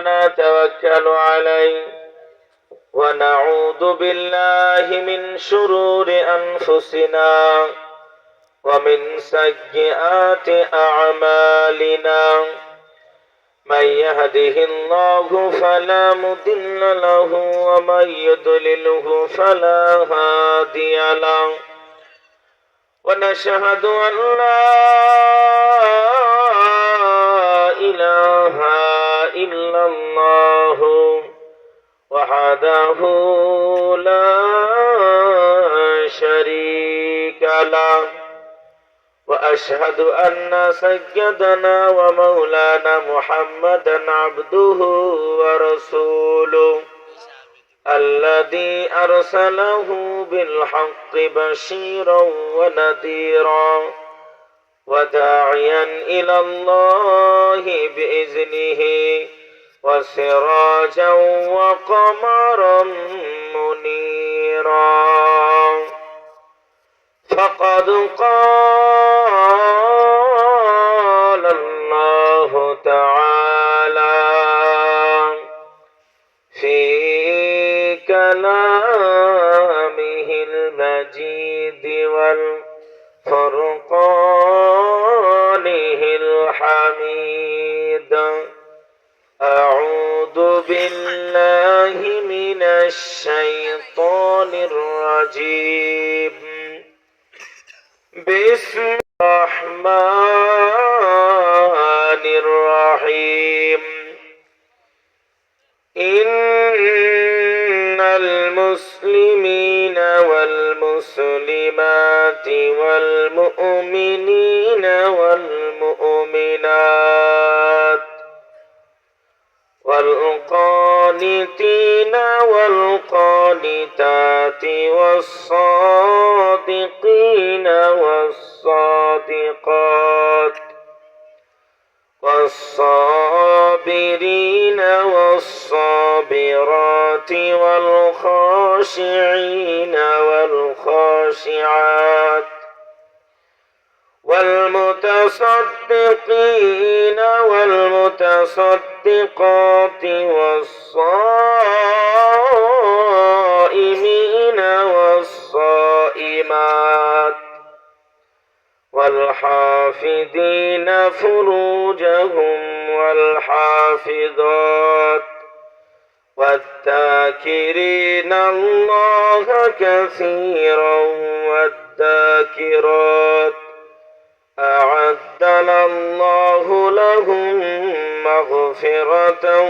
ونتوكل عليه ونعوذ بالله من شرور أنفسنا ومن سيئات أعمالنا من يهده الله فلا مضل له ومن يضلله فلا هادي له ونشهد أن لا إله إلا الله وحده لا شريك له وأشهد أن سيدنا ومولانا محمدا عبده ورسوله الذي أرسله بالحق بشيرا ونذيرا وداعيا إلى الله بإذنه وسراجا وقمرا منيرا فقد قال الله تعالى في كلامه المجيد والفرقانه الحميد أعوذ بالله من الشيطان الرجيم بسم الرحمن الرحيم إن المسلمين والمسلمات والمؤمنين والمؤمنات والقانتين والقانتات والصادقين والصادقات والصابرين والصابرات والخاشعين والخاشعات والمتصدقين والمتصدقات والصائمين والصائمات والحافظين فروجهم والحافظات والذاكرين الله كثيرا والذاكرات أعدنا الله لهم مغفرة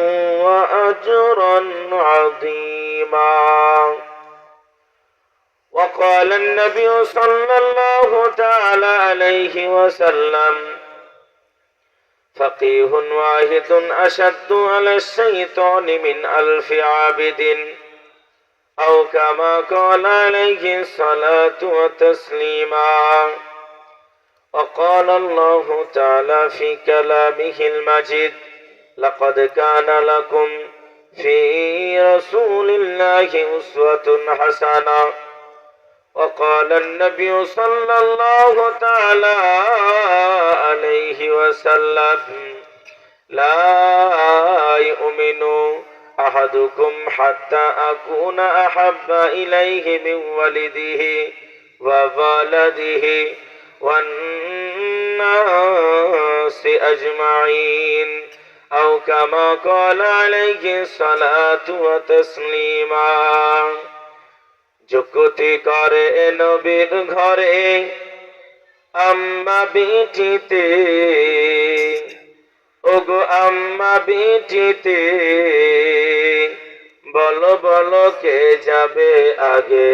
وأجرا عظيما وقال النبي صلى الله تعالى عليه وسلم فقيه واحد أشد على الشيطان من 1000 عابد أو كما قال عليه الصلاة والتسليما وقال الله تعالى في كلامه المجيد لقد كان لكم في رسول الله أسوة حسنة وقال النبي صلى الله تعالى عليه وسلم لا يؤمن أحدكم حتى أكون أحب إليه من ولده وولده والناس أجمعين أو كما قال عليه الصلاة والتسليما যুক্তি করে নবীর ঘরে আম্মা বিটিতে ওগো আম্মা বিটিতে বলো বলো কে যাবে আগে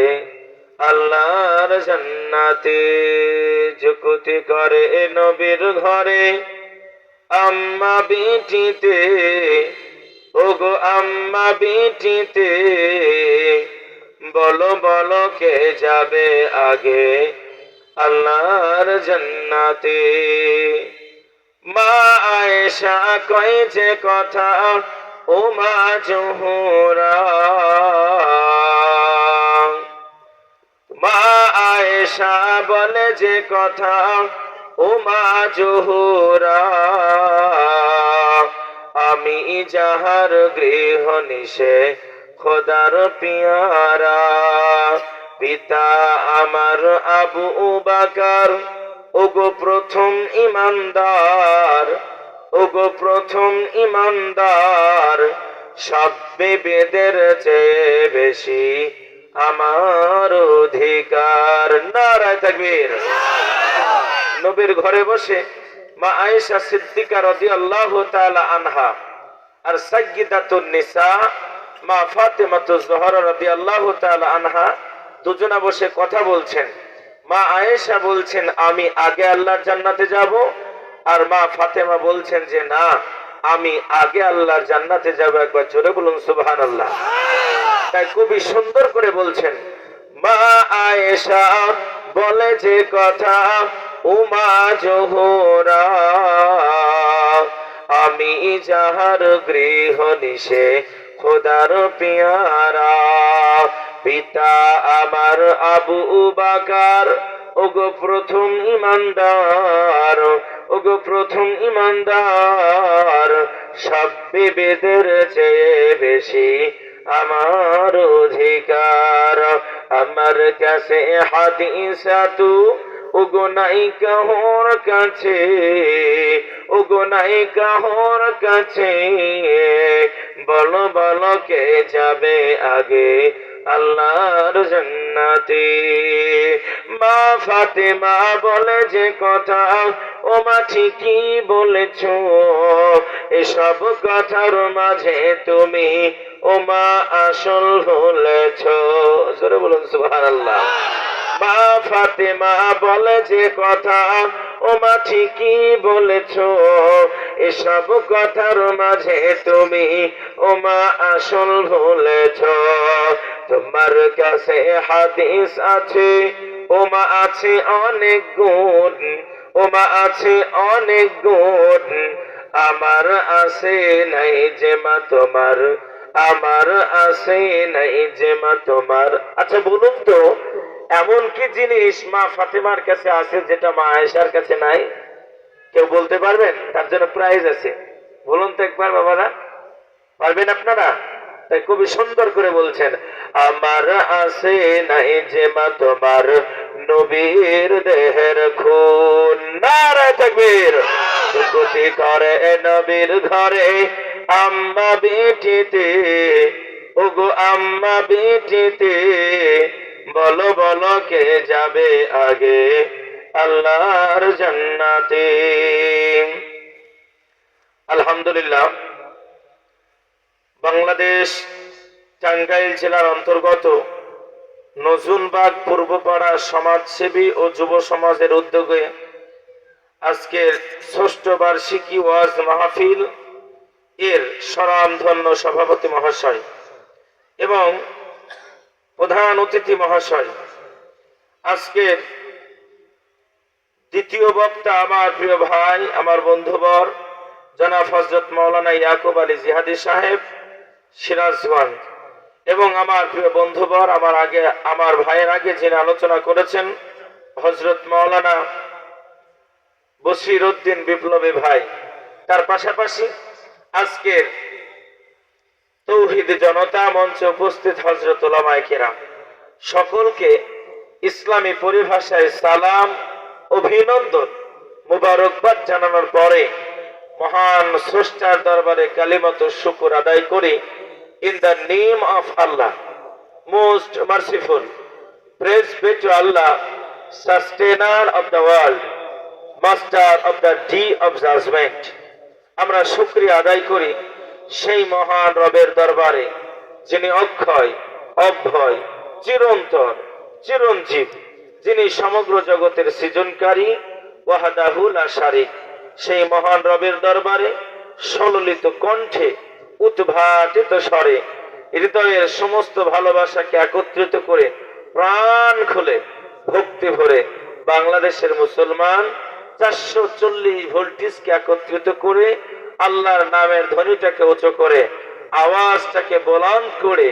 আল্লাহর জান্নাতে যুক্তি করে নবীর ঘরে আম্মা বিটিতে ওগো আম্মা বিটিতে বলো বলো কে যাবে আগে আল্লাহর জান্নাতে মা আয়েশা কয় যে কথা ও মা জোহরা মা আয়েশা বলে যে কথা ও মা জোহরা আমি যাহার গৃহ নিশে খোদার পিয়ারা, পিতা আমার আবু বাকার, ওগো প্রথম ইমানদার, ওগো প্রথম ইমানদার, সব বেদের চেয়ে বেশি আমার অধিকার। নারায়ে তাকবীর। নবীর ঘরে বসে মা আয়েশা সিদ্দিকা রাদিয়াল্লাহু তাআলা আনহা আর সাইয়্যিদাতুন নিসা মা ফাতেমাতুজ জোহরা রাদিয়াল্লাহু তাআলা আনহা দুজনা বসে কথা বলছেন। মা আয়েশা বলছেন আমি আগে আল্লাহর জান্নাতে যাব, আর মা ফাতেমা বলছেন যে না, আমি আগে আল্লাহর জান্নাতে যাব। একবার জোরে বলুন সুবহানাল্লাহ। তাই খুবই সুন্দর করে বলছেন, মা আয়েশা বলে যে কথা উমা জোহরা, আমি যাহার গৃহ নিশে খোদার পিয়ারা, পিতা আমার আবু বাকার, ওগো প্রথম ইমানদার, ওগো প্রথম ইমানদার, সব বেদের চেয়ে বেশি আমার অধিকার। আমার কাছে হাদিসাতু ওগো নাই কাহর কাছে, ওগো নাই কাহর কাছে, বলো বলো কে যাবে আগে আল্লাহর জান্নাতে। মা ফাতেমা বলে যে কথা ও মা ঠিকই বলেছো, এসব কথার মাঝে তুমি ও মা আসল বলেছো। জোরে বলুন সুবহানাল্লাহ। মা ফাতেমা বলে যে কথা ও মা ঠিকই বলেছো, এসব কথার মাঝে তুমি ও মা আসল বলেছো। তোমার কাছে হাদিস আছে ও মা আছে অনেক গুণ, ও মা আছে অনেক গুণ, আমার আছে নাই যে মা তোমার, আমার আছে নাই যে মা তোমার। আচ্ছা বলুন তো, এমন কি জিনিস মা ফাতেমার কাছে আছে যেটা মা আয়েশার কাছে নাই? কেউ বলতে পারবেন? তার জন্য প্রাইজ আছে। বলুন তো একবার বাবারা, পারবেন আপনারা? তাই খুবই সুন্দর করে বলছেন, আমার আছে নাই যে মা তোমার নবীর দেহের খুন। নারায়ে তাকবীর। সুকুতি করে নবীর ঘরে আম্মা বেটিতে, ওগো আম্মা বেটিতে, বলো বলো কে যাবে আগে আল্লাহর জান্নাতে। আলহামদুলিল্লাহ, বাংলাদেশ টাঙ্গাইল জেলার অন্তর্গত নজরুলবাগ পূর্বপাড়া সমাজসেবী ও যুব সমাজের উদ্যোগে আজকের ষষ্ঠ বার্ষিকী ওয়াজ মাহফিল এর স্বনামধন্য সভাপতি মহাশয় এবং প্রধান অতিথি মহাশয়, আজকের দ্বিতীয় বক্তা আমার প্রিয় ভাই, আমার বন্ধুবর জনাব হযরত মাওলানা ইয়াকুব আলী জিহাদি সাহেব সিরাজগঞ্জ, এবং আমার প্রিয় বন্ধুবর আমার ভাইয়ের আগে যিনি আলোচনা করেছেন হযরত মাওলানা বশির উদ্দিন বিপ্লবী ভাই, তার পাশাপাশি আজকের তৌহিদ জনতা মঞ্চে উপস্থিত হযরত উলামায়ে কেরাম, সকলকে ইসলামী পরিভাষায় সালাম, অভিনন্দন, মুবারকবাদ জানানোর পরে মহান স্রষ্টার দরবারে কালিমাতুশ শুকর আদায় করি। In the name of Allah, most merciful, praise be to Allah, sustainer of the world, master of the day of judgment। আমরা শুকরিয়া আদায় করি সেই মহান রবের দরবারে, যিনি অক্ষয়, অভয়, চিরন্তন, চিরঞ্জীব, যিনি সমগ্র জগতের সৃজনকারী, ওয়াহদাহু লা শারিক। সেই মহান রবের দরবারে সললিত কণ্ঠে, উদ্ভাটিত স্বরে, হৃদয়ের সমস্ত ভালোবাসাকে একত্রিত করে প্রাণ খুলে ভক্তি ভরে বাংলাদেশের মুসলমান 440 ভোল্টেজকে একত্রিত করে আল্লাহর নামের ধ্বনিটাকে উঁচু করে আওয়াজটাকে বুলন্দ করে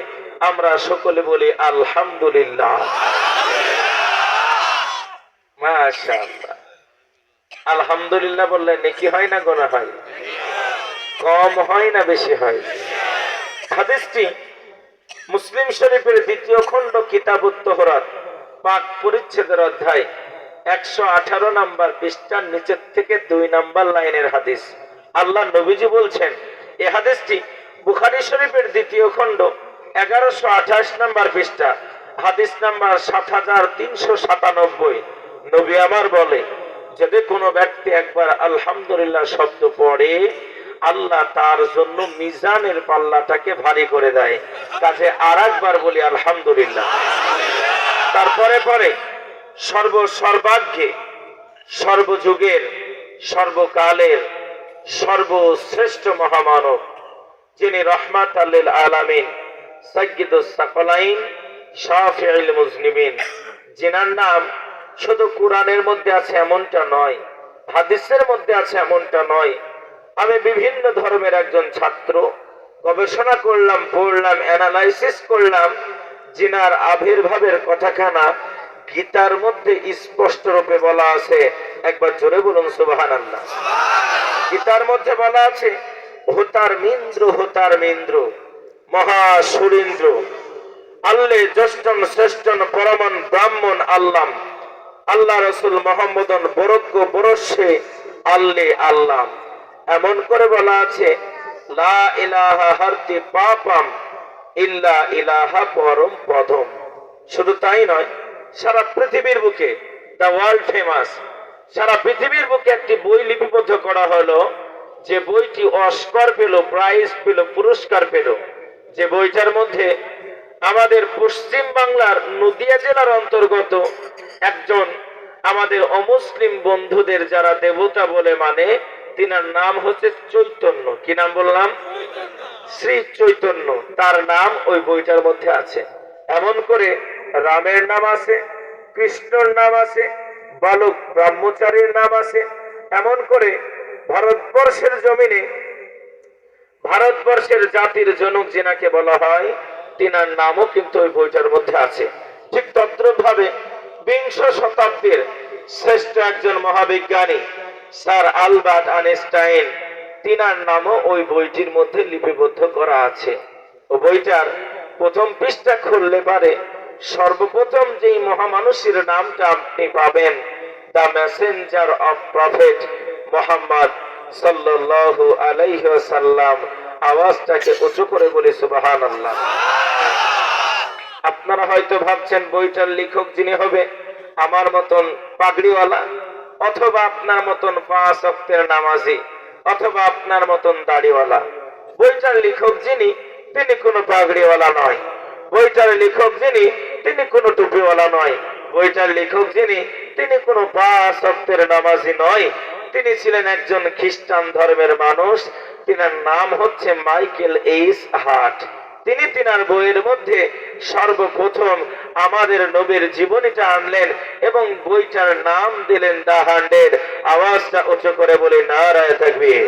আমরা সকলে বলি আলহামদুলিল্লাহ। মাশাআল্লাহ। আলহামদুলিল্লাহ বললে নেকি হয় না গুনাহ হয়? কম হয় না বেশি হয়? হাদিসটি মুসলিম শরীফের ২য় খণ্ড কিতাবুত তোহরাত পাক পরিচ্ছেদের অধ্যায় ১১৮ নম্বর পৃষ্ঠার নিচের থেকে ২ নম্বর লাইনের হাদিস। আল্লাহ নবীজি বলছেন, এই হাদিসটি বুখারী শরীফের ২য় খণ্ড ১১২৮ নম্বর পৃষ্ঠা হাদিস নাম্বার ৭৩৯৭। নবী আমার বলে, যদি কোনো ব্যক্তি একবার আলহামদুলিল্লাহ শব্দ পড়ে, আল্লাহ তার জন্য মিজানের পাল্লাটাকে ভারী করে দেয়। কাজে আর একবার বলি আলহামদুলিল্লাহ। তারপরে পরে সর্বসর্বাগ্যে সর্বযুগের সর্বকালের সর্বশ্রেষ্ঠ মহামানব, যিনি রহমাতাল লিল আলামিন, সাইয়্যিদুস সাকলাইন, শাফিউল মুজনিবিন, যিনার নাম শুধু কোরআনের মধ্যে আছে এমনটা নয়, হাদিসের মধ্যে আছে এমনটা নয়। আমি বিভিন্ন ধর্মের একজন ছাত্র, গবেষণা করলাম, পড়লাম, অ্যানালাইসিস করলাম, যিনার আবির্ভাবের কথাখানা গীতার মধ্যে স্পষ্ট রূপে বলা আছে। একবার জোরে বলুন সুবহানাল্লাহ। গীতার মধ্যে বলা আছে, হোতার মিন্দ্র, হোতার মিন্দ্র, মহা সুরেন্দ্র, আল্লে জ্যেষ্ঠন শ্রেষ্ঠন পরমন ব্রাহ্মণ আল্লাম, আল্লাহ রসুল মোহাম্মদন বরজ্ঞ বরস্যে আল্লে আল্লাম। এমন করে বলা আছে, লা ইলাহা হারতি পাপাম ইল্লা ইলাহা পরম পদম। শুধু তাই নয়, সারা পৃথিবীর বুকে দ্য ওয়ার্ল্ড ফেমাস, সারা পৃথিবীর বুকে একটি বই লিপিবদ্ধ করা হলো, যে বইটি অস্কার পেল, প্রাইজ পেল, পুরস্কার পেল, যে বইটার মধ্যে আমাদের পশ্চিম বাংলার নদিয়া জেলার অন্তর্গত একজন আমাদের অমুসলিম বন্ধুদের যারা দেবতা বলে মানে, তিনার নাম হচ্ছে চৈতন্য। কি নাম বললাম? শ্রী চৈতন্য। তার নাম ওই বইটার মধ্যে আছে। এমন করে রামের নাম আছে, কৃষ্ণর নাম আছে, বালক ব্রহ্মচারীর নাম আছে। এমন করে ভারতবর্ষের জমিনে ভারতবর্ষের জাতির জনক যিনাকে বলা হয়, তিনার নামও কিন্তু ওই বইটার মধ্যে আছে। ঠিক তদ্রুপ ভাবে ২০ শতাব্দীর শ্রেষ্ঠ একজন মহাবিজ্ঞানী স্যার আলবার্ট আইনস্টাইন, তিনার নামও ওই বইটির মধ্যে লিপিবদ্ধ করা আছে। ও বইটার প্রথম পৃষ্ঠা খুললে পারে সর্বপ্রথম যেই মহামানুষের নামটা আপনি পাবেন, the Messenger of prophet Mohammad সাল্লাল্লাহু আলাইহি ওয়াসাল্লাম। আওয়াজটাকে উঁচু করে বলি সুবহানাল্লাহ। আপনারা হয়তো ভাবছেন বইটার লেখক যিনি হবে আমার মতন পাগড়িওয়ালা, অথবা আপনার মতন ৫ ওয়াক্তের নামাজি, অথবা আপনার মতন দাড়িওয়ালা। বইটার লেখক যিনি, তিনি কোনো পাগড়িওয়ালা নয়। বইটার লেখক যিনি, তিনি কোনো টুপিওয়ালা নয়। বইটার লেখক যিনি, তিনি কোনো ৫ ওয়াক্তের নামাজি নয়। তিনি ছিলেন একজন খ্রিস্টান ধর্মের মানুষ। তিনার নাম হচ্ছে মাইকেল এইচ হার্ট। তিনি তিনার বইয়ের মধ্যে সর্বপ্রথম আমাদের নবীর জীবনীটা আনলেন এবং বইটার নাম দিলেন দ্য 100। আওয়াজটা উঁচু করে বলি নারায়ে তাকবীর।